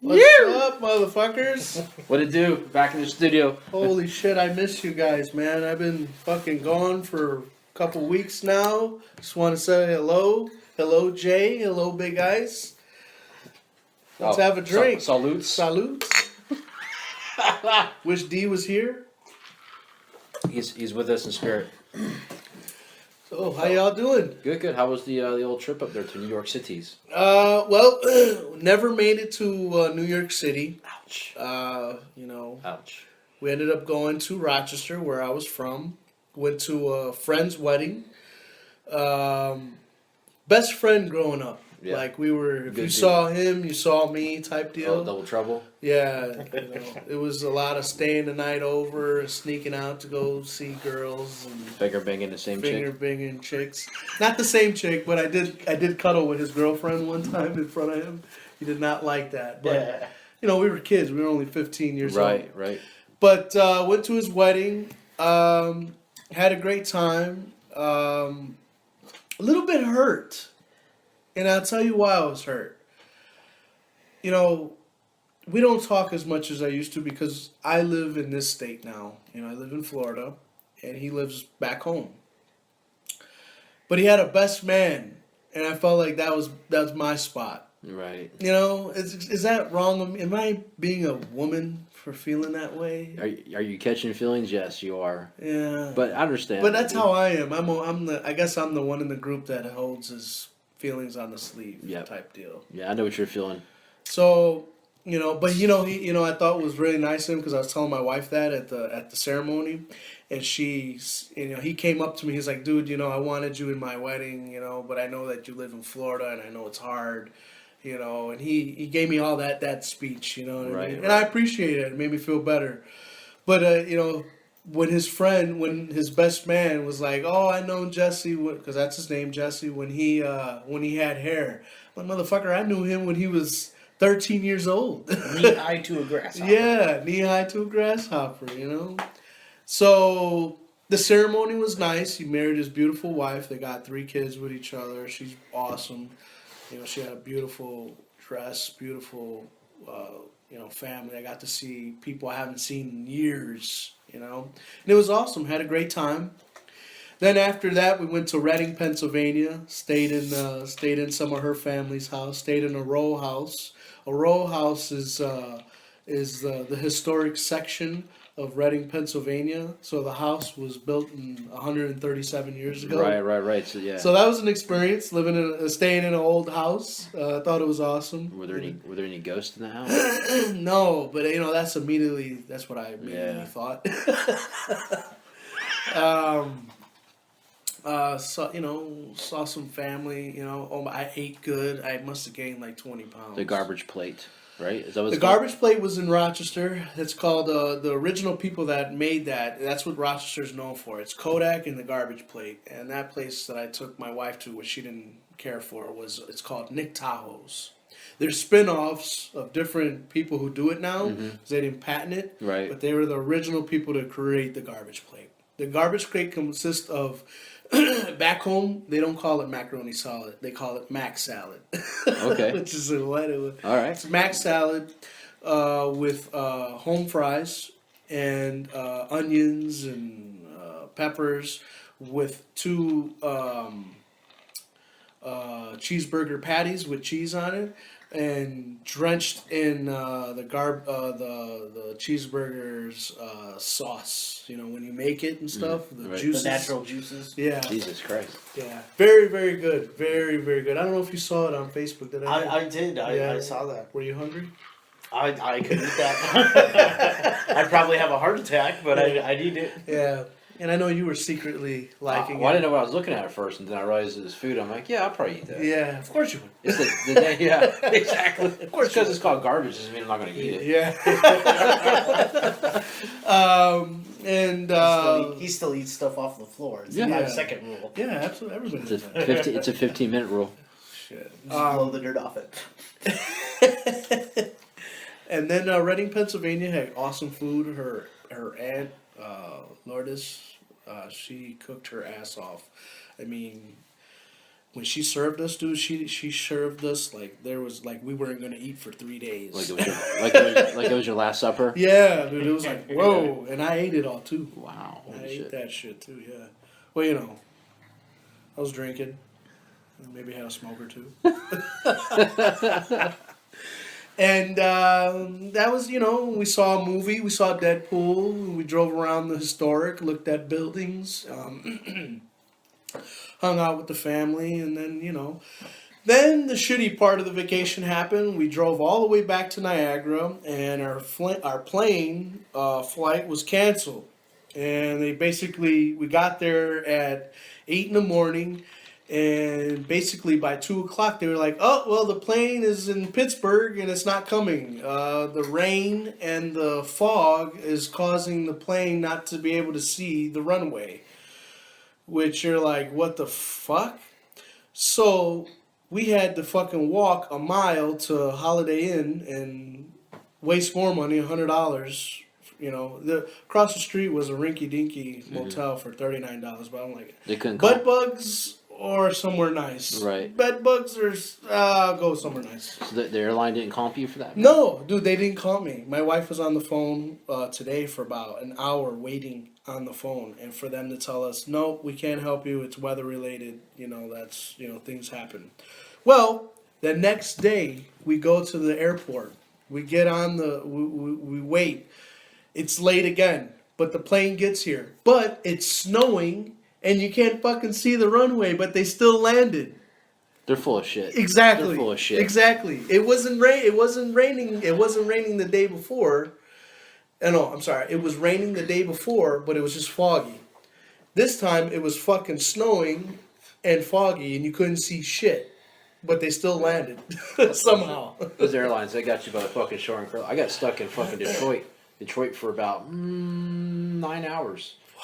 What's up, motherfuckers? What it do? Back in the studio. Holy shit, I miss you guys, man. I've been fucking gone for a couple weeks now. Just want to say hello. Hello, Jay. Hello, Big Ice. Let's have a drink. Salutes. Salutes. Wish D was here. He's with us in spirit. So, how y'all doing? Good. How was the old trip up there to New York Cities? Well, never made it to New York City. Ouch. Ouch. We ended up going to Rochester, where I was from. Went to a friend's wedding. Best friend growing up. Yeah. Like we were, if Good you dude. saw him, you saw me type deal. Oh, double trouble. Yeah, it was a lot of staying the night over, sneaking out to go see girls and Finger banging the same finger chick. banging chicks. Not the same chick, but I did cuddle with his girlfriend one time in front of him. He did not like that. But we were kids. We were only 15 years old. Right. But went to his wedding. Had a great time. A little bit hurt. And I'll tell you why I was hurt. We don't talk as much as I used to because I live in this state now. I live in Florida, and he lives back home. But he had a best man, and I felt like that was my spot. Right. Is that wrong? Am I being a woman for feeling that way? Are you catching feelings? Yes, you are. Yeah. But I understand. But that's how I am. I guess I'm the one in the group that holds his feelings on the sleeve type deal. Yeah, I know what you're feeling. So, I thought it was really nice of him because I was telling my wife that at the ceremony, and he came up to me. He's like, dude, I wanted you in my wedding, but I know that you live in Florida and I know it's hard, and he gave me all that speech, what I mean? Right. And I appreciate it. It made me feel better. But, when his best man was like, oh, I know Jesse, because that's his name, Jesse, when he had hair. But motherfucker, I knew him when he was 13 years old. Knee-high to a grasshopper. Yeah, knee-high to a grasshopper, So the ceremony was nice. He married his beautiful wife. They got 3 kids with each other. She's awesome. She had a beautiful dress, beautiful, family. I got to see people I haven't seen in years, And it was awesome. Had a great time. Then after that, we went to Reading, Pennsylvania. Stayed in some of her family's house. Stayed in a row house. A row house is the historic section of Reading, Pennsylvania. So the house was built in 137 years ago. Right. So yeah. So that was an experience, staying in an old house. I thought it was awesome. Were there any ghosts in the house? No, but that's what I immediately thought. Saw some family. I ate good. I must have gained like 20 pounds. The garbage plate, right? Is that what the garbage plate was in Rochester. It's called the original people that made that. That's what Rochester's known for. It's Kodak and the garbage plate. And that place that I took my wife to, which she didn't care for, it's called Nick Tahoe's. There's spin-offs of different people who do it now because they didn't patent it. Right. But they were the original people to create the garbage plate. The garbage plate consists of, back home, they don't call it macaroni salad. They call it mac salad. Okay. Which is what it was. All right. It's mac salad with home fries and onions and peppers with 2 cheeseburger patties with cheese on it, and drenched in the cheeseburger's sauce. When you make it and stuff, the juices, The natural juices. Yeah. Jesus Christ. Yeah. Very, very good. Very, very good. I don't know if you saw it on Facebook. Did I? I did. I saw that. Were you hungry? I could eat that. I'd probably have a heart attack, but I'd eat it. Yeah. And I know you were secretly liking Well, I it. didn't know what I was looking at first, and then I realized it was food. I'm like, yeah, I'll probably eat that. Yeah, of course you would. It's the day, yeah, exactly. Of course because it's called garbage doesn't mean I'm not going to eat it. Yeah. And He still eats stuff off the floor. It's Yeah. a Yeah. 5-second rule. yeah, absolutely. Everybody It's does a that. 15-minute rule. Shit. Just blow the dirt off it. And then Reading, Pennsylvania had awesome food. Her aunt, Lourdes, she cooked her ass off. I mean, when she served us, dude, she served us like there was like we weren't gonna eat for 3 days. Like it was your last supper. Yeah, dude, it was like whoa, and I ate it all too. Wow. I Holy ate shit. that shit too. Yeah. Well, you know, I was drinking. Maybe had a smoke or two. And that was, you know, we saw a movie. We saw Deadpool. We drove around the historic, looked at buildings, hung out with the family, and then, you know, then the shitty part of the vacation happened. We drove all the way back to Niagara, and our plane flight was canceled. And we got there at 8 in the morning. And basically by 2 o'clock, they were like, oh, well, the plane is in Pittsburgh and it's not coming. The rain and the fog is causing the plane not to be able to see the runway. Which you're like, what the fuck? So we had to fucking walk a mile to Holiday Inn and waste more money, $100. You know, across the street was a rinky-dinky motel for $39, but I'm like, They couldn't. bed bugs or somewhere nice. Right. Bed bugs or go somewhere nice. So the airline didn't comp you for that? No, dude, they didn't call me. My wife was on the phone today for about an hour waiting on the phone, and for them to tell us, no, we can't help you. It's weather related. You know, that's, you know, things happen. Well, the next day we go to the airport. We get on we wait. It's late again, but the plane gets here. But it's snowing, and you can't fucking see the runway, but they still landed. They're full of shit. Exactly. They're full of shit. Exactly. It wasn't raining. It wasn't raining the day before. No, I'm sorry. It was raining the day before, but it was just foggy. This time it was fucking snowing and foggy, and you couldn't see shit. But they still landed somehow. Those airlines, they got you by the fucking shore and curl. I got stuck in fucking Detroit for about 9 hours. Wow.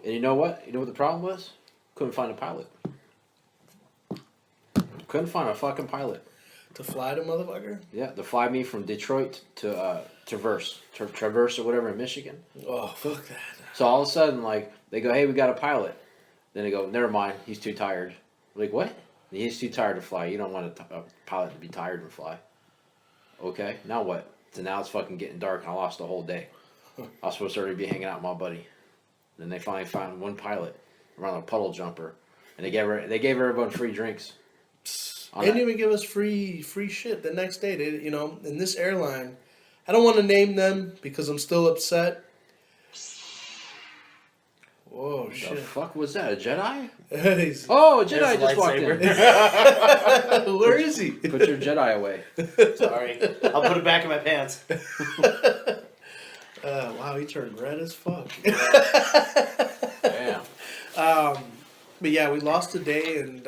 And you know what? You know what the problem was? Couldn't find a pilot. Couldn't find a fucking pilot. To fly the motherfucker? Yeah, to fly me from Detroit to Traverse or whatever in Michigan. Oh, fuck that. So all of a sudden, like, they go, hey, we got a pilot. Then they go, never mind, he's too tired. We're like, what? He's too tired to fly. You don't want a pilot to be tired and fly. Okay, now what? So now it's fucking getting dark and I lost the whole day. I was supposed to already be hanging out with my buddy. Then they finally found one pilot around a puddle jumper. And they gave everyone free drinks. They didn't even give us free shit the next day. They, you know, in this airline, I don't want to name them because I'm still upset. Whoa, The shit. fuck was that? A Jedi? He's- Oh, a Jedi There's a just walked lightsaber. in. Where is he? Put your Jedi away. Sorry. I'll put it back in my pants. Wow, he turned red as fuck. Damn. But yeah, we lost a day, and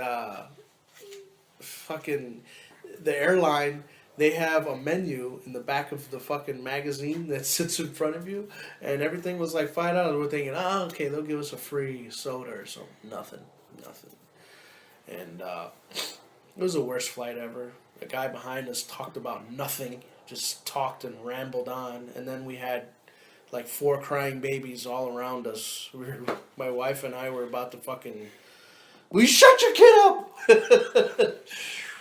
fucking the airline, they have a menu in the back of the fucking magazine that sits in front of you, and everything was like $5. We're thinking, oh, okay, they'll give us a free soda or something. Nothing. And it was the worst flight ever. The guy behind us talked about nothing, just talked and rambled on, and then we had like 4 crying babies all around us. My wife and I were about to fucking, will you shut your kid up?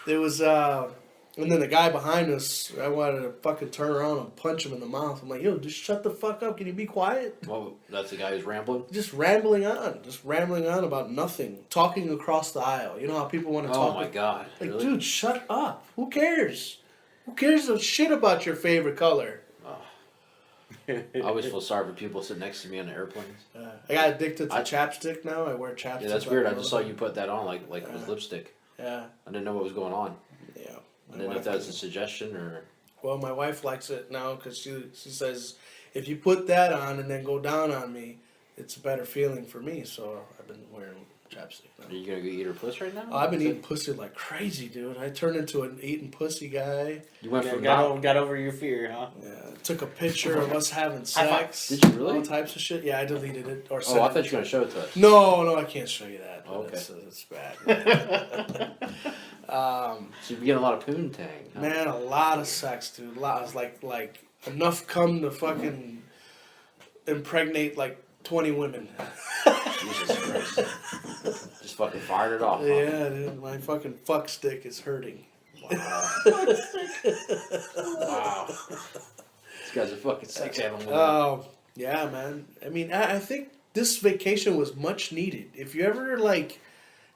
There was, and then the guy behind us, I wanted to fucking turn around and punch him in the mouth. I'm like, yo, just shut the fuck up. Can you be quiet? Well, that's the guy who's rambling? Just rambling on about nothing. Talking across the aisle. You know how people want to talk? Oh my god. Like, Really? dude, shut up. Who cares? Who cares a shit about your favorite color? I always feel sorry for people sitting next to me on the airplanes. I got addicted to chapstick now. I wear chapstick. Yeah, that's weird. I just saw you put that on like with lipstick. Yeah. I didn't know what was going on. Yeah. I didn't know if that was a suggestion or... Well, my wife likes it now because she says, if you put that on and then go down on me, it's a better feeling for me. So I've been wearing chapstick now. Are you gonna go eat her puss right now? I've been eating pussy like crazy, dude. I turned into an eating pussy guy. You went from got over your fear, huh? Yeah, took a picture of us having sex. Did you really? All types of shit. Yeah, I deleted it or Oh, sent I it. thought you were gonna show it to us. No, I can't show you that. Oh, okay. It's bad. So you get a lot of poontang. Huh? Man, a lot of sex, dude. A lot. It's like enough cum to fucking impregnate like 20 women. Jesus Christ. Just fucking fired it off. Huh? Yeah, dude. My fucking fuck stick is hurting. Wow. Wow. This guy's a fucking sex animal. Oh, yeah, man. I mean, I think this vacation was much needed. If you ever, like,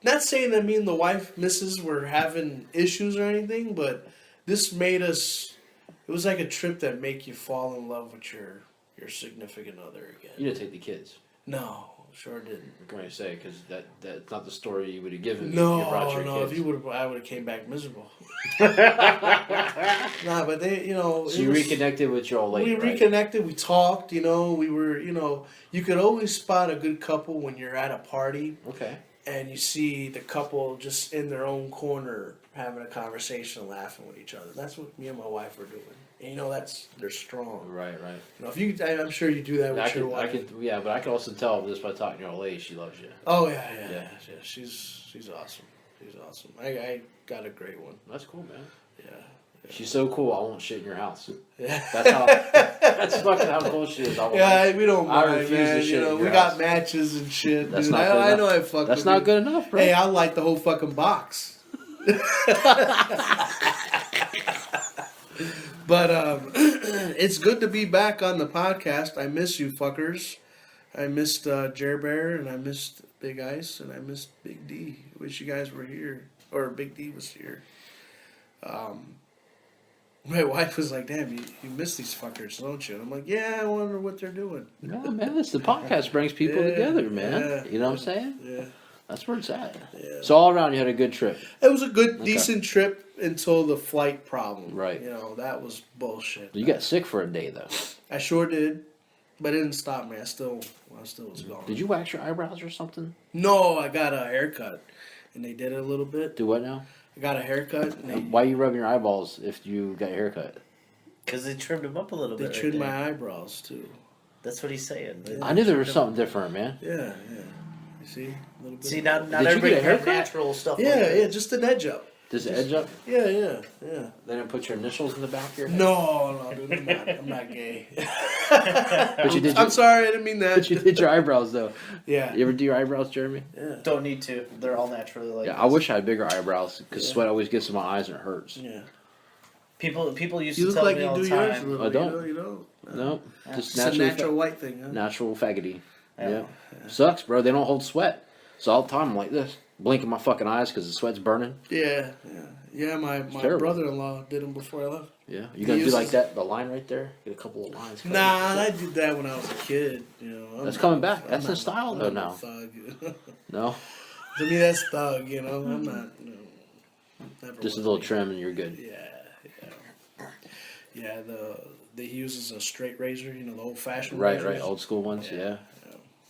not saying that me and the wife, missus, were having issues or anything, but this made us, it was like a trip that make you fall in love with your significant other again. You didn't take the kids. No, sure didn't. I'm going to say, because that's not the story you would have given. No, if you brought your no. kids. If you would have, I would have came back miserable. Nah, but they, So you reconnected with your old lady, We right? reconnected. We talked. We were. You could always spot a good couple when you're at a party Okay. and you see the couple just in their own corner having a conversation, laughing with each other. That's what me and my wife were doing. And they're strong. Right. If you, I'm sure you do that with your wife. But I could also tell just by talking to your old lady, she loves you. Oh yeah. Yeah. She's awesome. She's awesome. I got a great one. That's cool, man. Yeah. She's so cool. I won't shit in your house. Yeah. That's fucking how cool she is. Yeah, we don't I mind, refuse man. to shit in We your got house. matches and shit. That's dude. not good I enough. know I fuck That's with not you. good enough, bro. Hey, I like the whole fucking box. But it's good to be back on the podcast. I miss you fuckers. I missed Jer Bear and I missed Big Ice and I missed Big D. Wish you guys were here. Or Big D was here. My wife was like, damn, you miss these fuckers, don't you? And I'm like, yeah, I wonder what they're doing. No, man, the podcast brings people Yeah, together, man. yeah, You know what I'm saying? Yeah. That's where it's at. Yeah. So all around, you had a good trip. It was a good, Okay. decent trip until the flight problem. Right. That was bullshit. You got sick for a day, though. I sure did, but it didn't stop me. I still was going. Did you wax your eyebrows or something? No, I got a haircut, and they did it a little bit. Do what now? I got a haircut, and they Why are you rubbing your eyeballs if you got your hair cut? Because they trimmed him up a little bit. right trimmed there. my eyebrows too. That's what he's saying. I knew there was something different, man. Yeah. You see, a little bit. See, not Did you everybody get a has haircut? natural stuff. like Yeah, that. just an edge up. Does it edge up? Yeah. They didn't put your initials in the back of your head? No, dude, I'm not gay. But you did I'm your, sorry, I didn't mean that. but you did your eyebrows, though. Yeah. You ever do your eyebrows, Jeremy? Yeah. Don't need to. They're all naturally like. Yeah, this. I wish I had bigger eyebrows because Yeah. sweat always gets in my eyes and it hurts. Yeah. People used You to look tell like me you all do the yours a time. little. I don't. You don't. No, just It's a naturally natural white thing, huh? natural faggoty. Yeah. Yeah. Sucks, bro. They don't hold sweat. So all the time I'm like this, blinking my fucking eyes because the sweat's burning. Yeah. My terrible. brother-in-law did them before I left. Yeah. You He gonna do uses- like that? The line right there. Get a couple of lines. cut. Nah, I did that when I was a kid. That's coming back. I'm That's the not- style I'm though not a now. Thug. No, To me, that's thug. I'm not. Never just a was. little trim and you're good. Yeah. He uses a straight razor. The old-fashioned. Right, razors. old school ones. Yeah.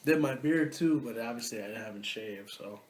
Did my beard too, but obviously I haven't shaved, so.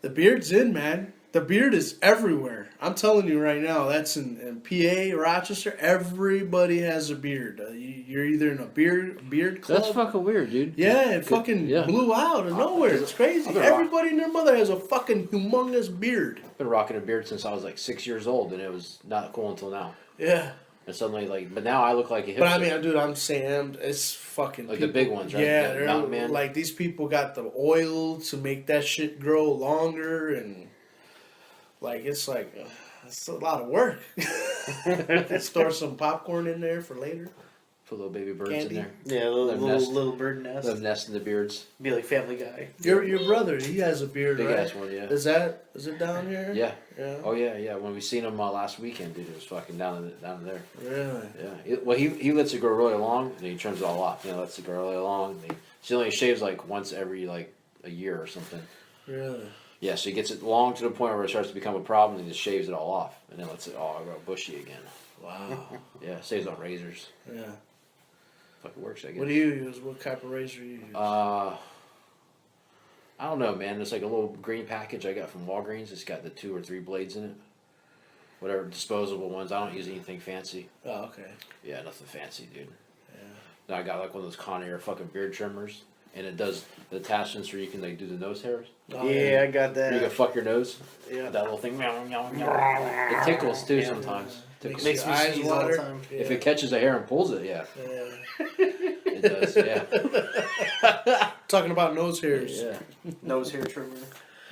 The beard's in, man. The beard is everywhere. I'm telling you right now, that's in PA, Rochester, everybody has a beard. You're either in a beard club. That's fucking weird, dude. Yeah, it fucking Yeah. blew out of nowhere. It's crazy. I've been Everybody and their mother has a fucking humongous beard. I've been rocking a beard since I was like 6 years old, and it was not cool until now. Yeah. And suddenly, but now I look like a hipster. But I mean, dude, I'm saying it's fucking Like the big ones, right? Yeah, The they're mountain man? like these people got the oil to make that shit grow longer, and it's a lot of work. Store some popcorn in there for later. Put little baby birds Candy. in there. Yeah, Little nest. little bird nest. Little nest in the beards. Be like Family Guy. Your brother, he has a beard, Big right? ass one, yeah. Is it down here? Yeah. Yeah. Oh yeah. When we seen him last weekend, dude, it was fucking down there. Really? Yeah. He lets it grow really long, and then he trims it all off. Lets it grow really long. She only shaves like once every a year or something. Really? Yeah. So he gets it long to the point where it starts to become a problem, and he just shaves it all off, and then lets it all grow bushy again. Wow. Yeah. Saves on razors. Yeah. fucking works, I guess. What do you use? What type of razor you use? I don't know, man. It's like a little green package I got from Walgreens. It's got the 2 or 3 blades in it. Whatever, disposable ones. I don't use anything fancy. Oh, okay. Yeah, nothing fancy, dude. Yeah. Now I got like one of those Conair fucking beard trimmers, and it does the attachments where you can like do the nose hairs. Oh, Yeah, I got You can that. fuck your nose. Yeah. That little thing. Meow, meow, meow. It tickles too sometimes. Tickles. Makes me Eyes sneeze all the water. time. Yeah. If it catches a hair and pulls it, yeah, Yeah. it does. Yeah, Talking about nose hairs. yeah. Nose hair trimmer.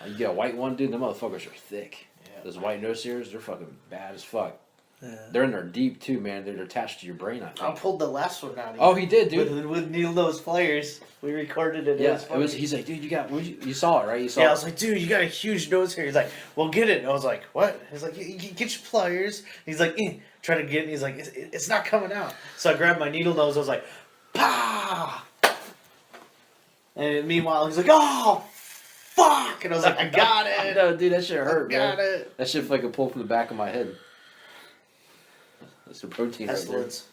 You get a white one, dude. The motherfuckers are thick. Yeah. Those white nose hairs, they're fucking bad as fuck. Yeah. They're in there deep too, man. They're attached to your brain, I I think. pulled the last one out. Oh, he did, dude. With needle nose pliers. We recorded it. Yeah, was it funny. was. He's like, dude, you got. You saw it, right? You saw. Yeah, I it. was like, dude, you got a huge nose hair. He's like, well, get it. And I was like, what? He's like, you get your pliers. He's like, try to get it. And he's like, it's not coming out. So I grabbed my needle nose. I was like, pa! And meanwhile, he's like, oh, fuck! And I was like, I got it. No, dude, that shit hurt, Got man. it. That shit like a pull from the back of my head. That's the protein right Pestilence.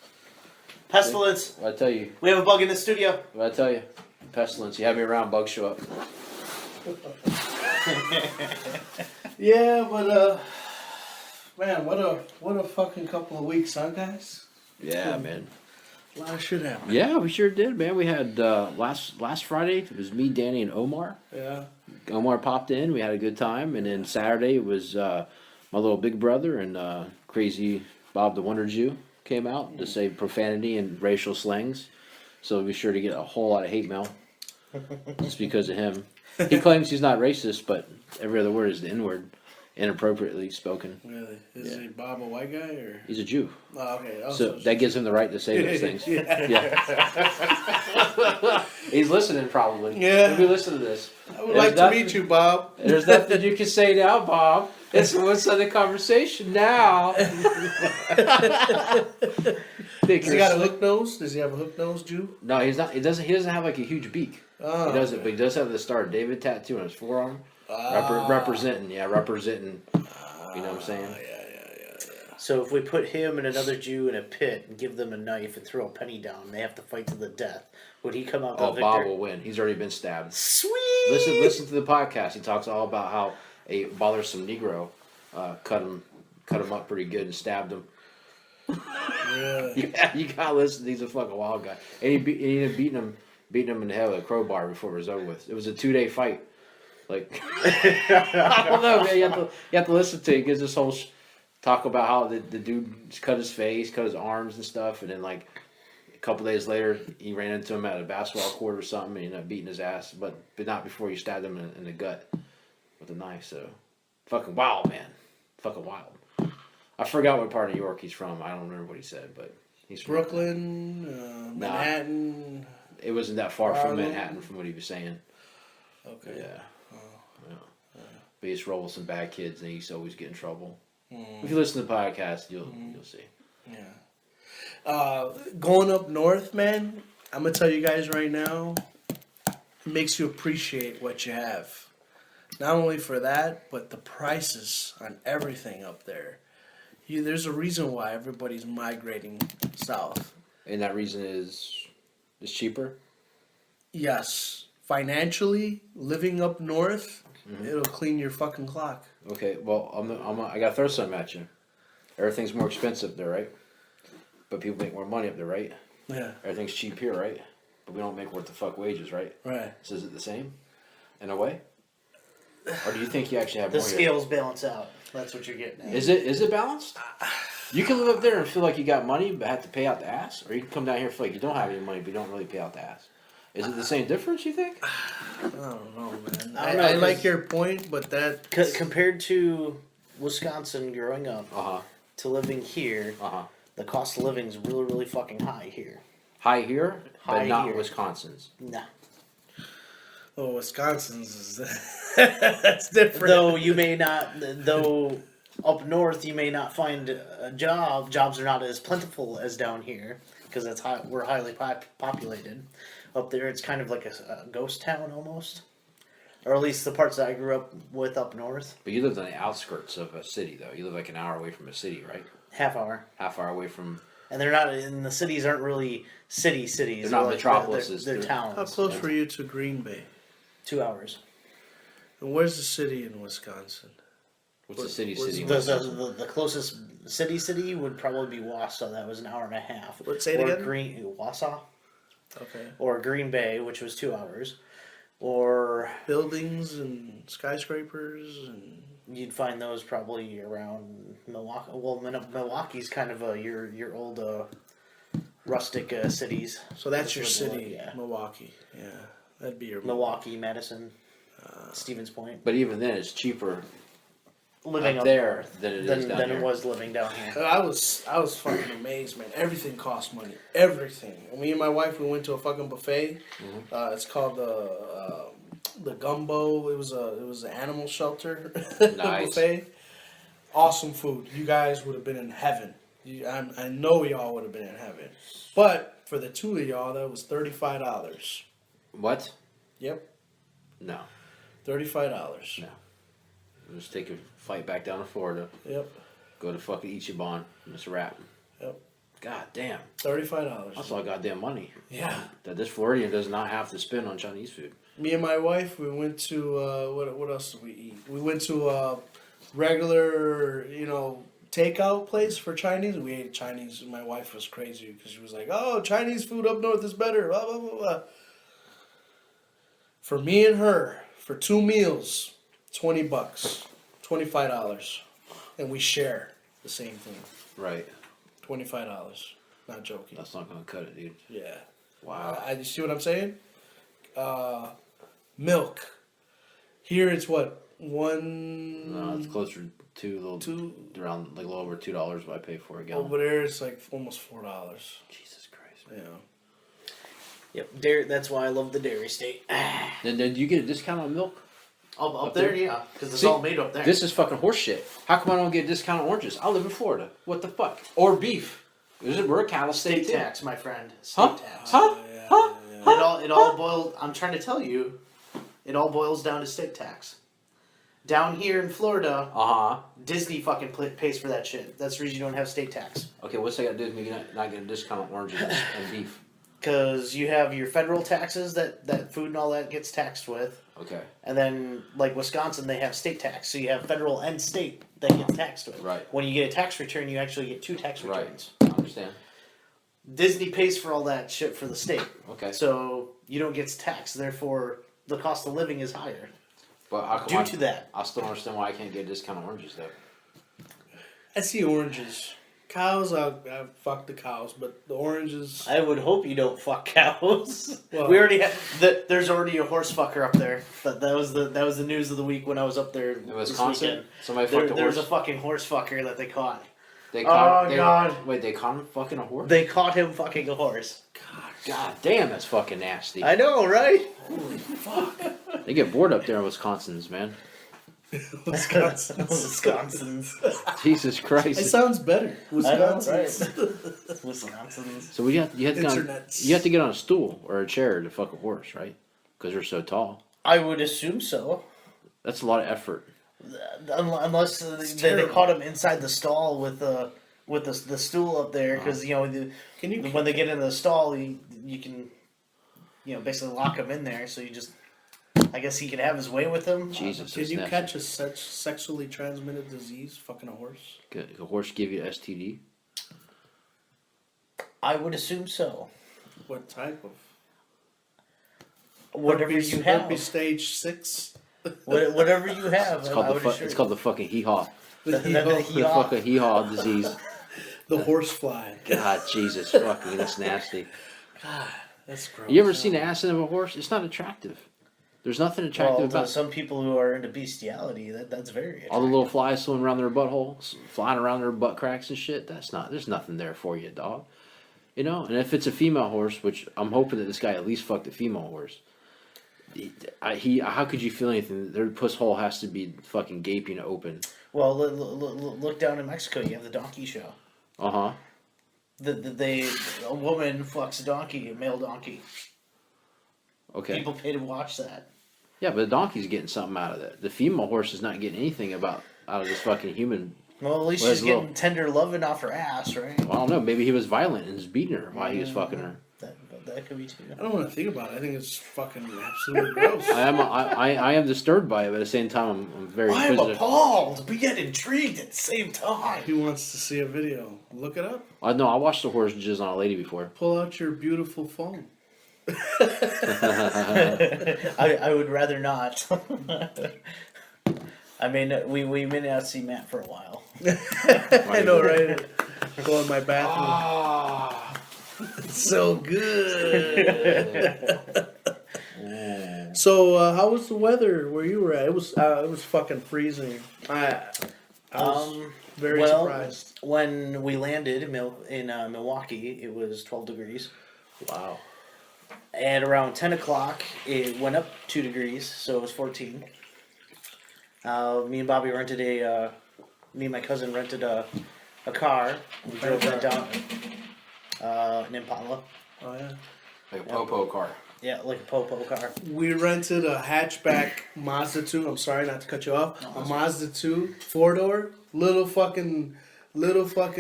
Pestilence. there. What I tell you. We have a bug in the studio. What I tell you. Pestilence. You have me around, bugs show up. Yeah, but man, what a fucking couple of weeks, huh, guys? Yeah, man. A lot of shit happened. Yeah, we sure did, man. We had last Friday. It was me, Danny, and Omar. Yeah. Omar popped in. We had a good time, and then Saturday it was my little big brother and crazy Bob the Wonder Jew came out to say profanity and racial slangs. So be sure to get a whole lot of hate mail just because of him. He claims he's not racist, but every other word is the N word, inappropriately spoken. Really? Is Yeah. he Bob a white guy or? He's a Jew, Oh, okay. so that gives him the right to say those things. Yeah. Yeah, he's listening probably. Yeah. He'll be listening to this. I would like to meet you, Bob. There's nothing you can say now, Bob. It's what's on the conversation now. Does he got a hook nose? Does he have a hook nose, Jew? No, he's not. He doesn't have like a huge beak. Oh, He doesn't, okay. but he does have the Star of David tattoo on his forearm, representing. Yeah, representing. You know what I'm saying? Yeah. So if we put him and another Jew in a pit and give them a knife and throw a penny down, and they have to fight to the death. Would he come out the Oh, victor? Bob will win. He's already been stabbed. Sweet. Listen to the podcast. He talks all about how a bothersome Negro cut him up pretty good and stabbed him. Yeah. You gotta listen. He's a fucking wild guy, and he ended up beating him in the head with a crowbar before it was over with. It was a 2-day fight. Like I don't know, man. You have to listen to it. He gives this whole talk about how the dude cut his face, cut his arms and stuff, and then like a couple days later, he ran into him at a basketball court or something, and he ended up beating his ass, but not before he stabbed him in the gut with a knife. So fucking wild, man. Fucking wild. I forgot what part of New York he's from. I don't remember what he said, but he's from Brooklyn, Manhattan. It wasn't that far from Harlem. Manhattan from what he was saying. Okay. Yeah. But he used to roll with some bad kids, and he used to always get in trouble. If you listen to the podcast, you'll see. Yeah. Going up north, man, I'm gonna tell you guys right now, it makes you appreciate what you have. Not only for that, but the prices on everything up there. There's a reason why everybody's migrating south. And that reason is it's cheaper. Yes, financially, living up north, it'll clean your fucking clock. Okay, well, I gotta throw something at you. Everything's more expensive there, right? But people make more money up there, right? Yeah, Everything's cheap here, right? But we don't make worth the fuck wages, right? right. So is it the same, in a way? Or do you think you actually have The more here? scales balance out. That's what you're getting at. Is it balanced? You can live up there and feel like you got money, but have to pay out the ass, or you can come down here and feel like you don't have any money, but you don't really pay out the ass. Is it the same difference? You think? I don't know, man. I don't know, I like 'cause- your point, but that Compared to Wisconsin growing up Uh to living here, huh. the cost of living is really, really fucking high here. High here, but High not here. Wisconsin's. Nah. Wisconsin's is that's different. Though up north you may not find a job. Jobs are not as plentiful as down here because we're highly populated. Up there, it's kind of like a ghost town almost, or at least the parts that I grew up with up north. But you lived on the outskirts of a city, though. You live like an hour away from a city, right? Half hour. Half hour away from and they're not. And the cities aren't really cities. They're not metropolises. They're They're- towns. How close were you to Green Bay? 2 hours. And where's the city in Wisconsin? What's the city? What's City. The closest city would probably be Wausau. That was an hour and a half. What, say it or again? Wausau. Okay. Or Green Bay, which was 2 hours. Or Buildings and skyscrapers and you'd find those probably around Milwaukee. Well, Milwaukee's kind of your old rustic cities. so that's your what- city, yeah. Milwaukee. Yeah, that'd be your Milwaukee, Madison, Stevens Point. But even then, it's cheaper Living up up there north than it is than down it here. was living down here. I was fucking amazed, man. Everything costs money. Everything. Me and my wife, we went to a fucking buffet. It's called the Gumbo. It was an animal shelter Nice. buffet. Awesome food. You guys would have been in heaven. I know y'all would have been in heaven. But for the two of y'all, that was $35. What? Yep, No. $35. No. We'll just take a flight back down to Florida. Yep, Go to fucking Ichiban. And it's a wrap. yep. God damn. $35. That's a lot of goddamn money. Yeah. That this Floridian does not have to spend on Chinese food. Me and my wife, we went to what else did we eat? We went to a regular, takeout place for Chinese. We ate Chinese, and my wife was crazy because she was like, "Oh, Chinese food up north is better." Blah blah blah blah. For me and her, for 2 meals, $20, $25, and we share the same thing. Right. $25. Not joking. That's not gonna cut it, dude. Yeah. Wow. You see what I'm saying? Milk. Here it's what? No, it's closer to a little, Two. around like a little over $2 what I pay for a gallon. Over there it's like almost $4. Jesus Christ. Yeah. Yep, dairy. That's why I love the dairy state. Then do you get a discount on milk? Up there? there, yeah, because it's See, all made up there. This is fucking horse shit. How come I don't get a discount on oranges? I live in Florida. What the fuck? Or beef. We're a cattle state state too. tax, my friend. State Huh? tax. Huh? Yeah, Huh? yeah. It all boiled. I'm trying to tell you, it all boils down to state tax. Down here in Florida, Uh-huh. Disney fucking pays for that shit. That's the reason you don't have state tax. Okay, what's that got to do with me not getting a discount on oranges and beef? Because you have your federal taxes that food and all that gets taxed with. Okay. And then, like Wisconsin, they have state tax. So you have federal and state that get taxed with. Right. When you get a tax return, you actually get 2 tax Right. returns. I understand. Disney pays for all that shit for the state. Okay. So you don't get taxed. Therefore, the cost of living is higher. But how come Due to that. I still don't understand why I can't get a discount on oranges though. I see oranges. Cows, I fuck the cows, but the oranges. I would hope you don't fuck cows. Well- We already have. There's already a horse fucker up there. That was the news of the week when I was up there. In Wisconsin, This weekend. somebody fucked a There's horse. a fucking horse fucker that they caught. They God. Wait, they caught him fucking a horse? They caught him fucking a horse. God damn, that's fucking nasty. I know, right? Holy fuck. They get bored up there in Wisconsin's, man. Wisconsin. Wisconsin's. Jesus It Christ. sounds better. I know, Wisconsin. right? Wisconsin's. So you have to get on, Internets. you have to get on a stool or a chair to fuck a horse, right? Because they're so tall. I would assume so. That's a lot of effort. Unless they terrible. caught him inside the stall with the stool up there, because Can you? when they get in the stall, you can basically lock him in there. So you just, I guess he can have his way with him. Jesus. Can that's you nasty. catch a sexually transmitted disease? Fucking a horse. Could a horse give you STD? I would assume so. What type of? Whatever Herpes- you have, herpes stage 6. whatever you have, It's I called would the assure it's you. called the fucking hee-haw. The, The The hee-haw. fucking hee-haw disease. the horse fly. God, Jesus, fucking, that's nasty. God, that's gross. You ever seen the ass of a horse? It's not attractive. There's nothing attractive Well, to about some people who are into bestiality, that's very attractive. all the little flies swimming around their buttholes, flying around their butt cracks and shit. There's nothing there for you, dog. And if it's a female horse, which I'm hoping that this guy at least fucked a female horse. How could you feel anything? Their puss hole has to be fucking gaping open. Well, look down in Mexico. You have the donkey show. Uh huh. A woman fucks a donkey, a male donkey. Okay. People pay to watch that. Yeah, but the donkey's getting something out of that. The female horse is not getting anything out of this fucking human Well, at least Well, she's that's a little- getting tender loving off her ass, right? Well, I don't know. Maybe he was violent and was beating her while he was fucking her. That could be too. I don't want to think about it. I think it's fucking absolutely gross. I am disturbed by it, but at the same time, I'm very I'm inquisitive. appalled, but yet intrigued at the same time. He wants to see a video. Look it up. I know I watched a horse jizz on a lady before. Pull out your beautiful phone. I would rather not. I mean, we may not see Matt for a while. I know, right? I go in my bathroom. Ah. It's so good. So, how was the weather where you were at? It was fucking freezing. I was very surprised. When we landed in Milwaukee, it was 12 degrees. Wow. At around 10 o'clock, it went up 2 degrees, so it was 14. Me and Bobby rented me and my cousin rented a car. We drove that down, an Impala. Oh yeah. Like a popo car. Yeah, like a Popo car. We rented a hatchback Mazda 2. I'm sorry not to cut you off. A Mazda 2 4-door, little fucking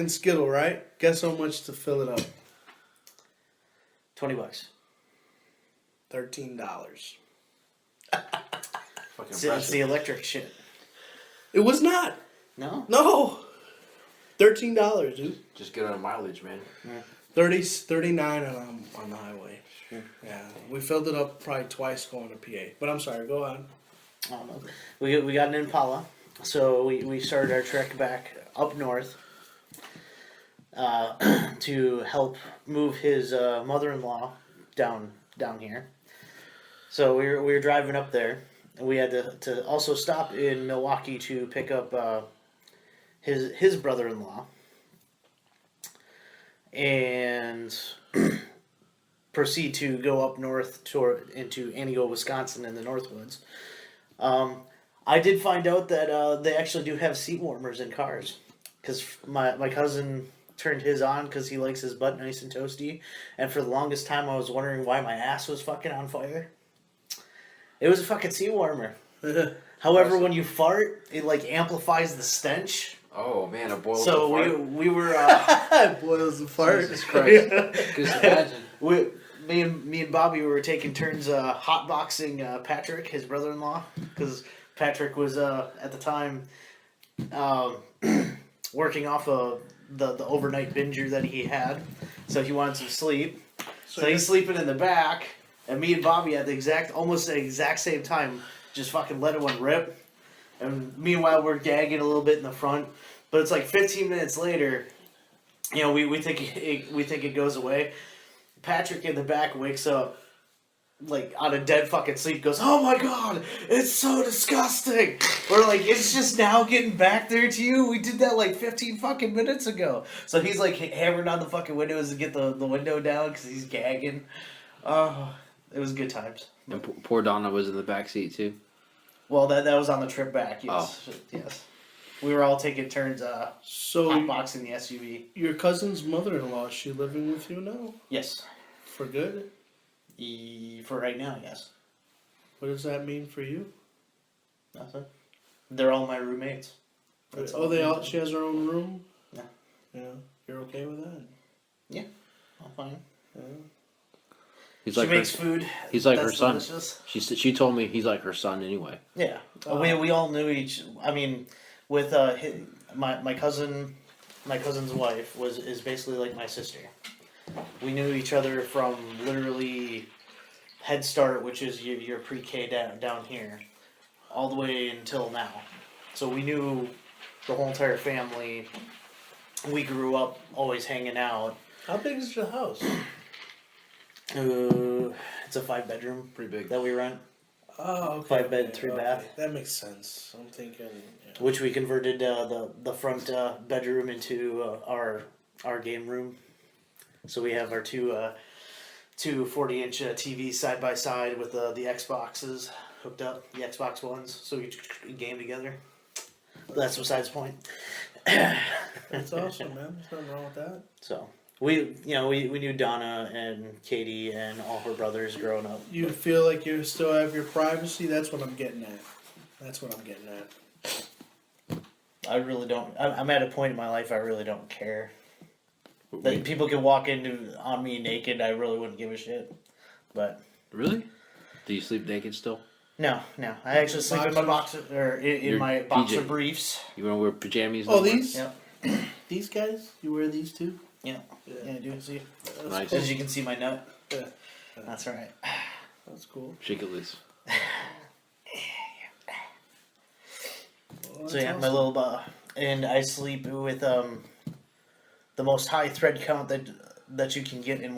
skittle, right? Guess how much to fill it up? $20. $13. Fucking It's the electric shit. It was not. No? No. $13, dude. Just get on mileage, man. 39 on the highway. Yeah, we filled it up probably twice going to PA. But I'm sorry, go on. I don't know. We got an Impala, so we started our trek back up north to help move his mother-in-law down here. So we were driving up there, and we had to also stop in Milwaukee to pick up his brother-in-law, and proceed to go up north into Antigo, Wisconsin, in the Northwoods. I did find out that they actually do have seat warmers in cars, because my cousin turned his on because he likes his butt nice and toasty, and for the longest time I was wondering why my ass was fucking on fire. It was a fucking seat warmer. However, when you fart, it like amplifies the stench. Oh man, a boiled So fart. we were Boils the fart. Jesus Christ. Just imagine. me and Bobby were taking turns hotboxing Patrick, his brother-in-law, because Patrick was at the time working off of the overnight binger that he had, so he wanted some sleep. So he's sleeping in the back, and me and Bobby at almost the exact same time just fucking let one rip. And meanwhile we're gagging a little bit in the front, but it's like 15 minutes later. You know, we think it goes away. Patrick in the back wakes up, like, out of dead fucking sleep, goes, "Oh my god, it's so disgusting!" We're like, "It's just now getting back there to you? We did that like 15 fucking minutes ago." So he's like hammering on the fucking windows to get the window down because he's gagging. Oh, it was good times. And poor Donna was in the back seat too. Well, that was on the trip back, yes. Oh. Yes. We were all taking turns So hotboxing the SUV. your cousin's mother-in-law, is she living with you now? Yes. For good? For right now, yes. What does that mean for you? Nothing. They're all my roommates. That's all. She has her own room? Yeah. Yeah. You're okay with that? Yeah. I'm fine. Yeah. He's She like makes her, food. He's like that's her son. delicious. She told me he's like her son anyway. Yeah. We all knew each. I mean, with my cousin's wife is basically like my sister. We knew each other from literally Head Start, which is your pre-K down here, all the way until now. So we knew the whole entire family. We grew up always hanging out. How big is your house? It's a 5-bedroom. Pretty big. That we rent, Oh, okay. 5-bed, 3-bath. That makes sense. I'm thinking. Yeah. which we converted the front bedroom into our game room. So we have our two 40-inch TVs side by side with the Xboxes hooked up, the Xbox Ones, so we game together. But that's besides the point. That's awesome, man. There's nothing wrong with that. So we knew Donna and Katie and all her brothers growing up. You feel like you still have your privacy? That's what I'm getting at. I really don't. I'm at a point in my life I really don't care. We- Like people can walk into on me naked, I really wouldn't give a shit. But Really? Do you sleep naked still? no. I actually sleep in my boxer or in Your my boxer PJ. briefs. You want to wear pajamas? Oh, no more? these Yep. these guys. You wear these too? Yeah. Yeah, Yeah, I do see. that's Nice. cool. As you can see my nut. Yeah, That's right. that's cool. Shake it loose. Well, So that's yeah, my awesome. little and I sleep with the most high thread count that you can get in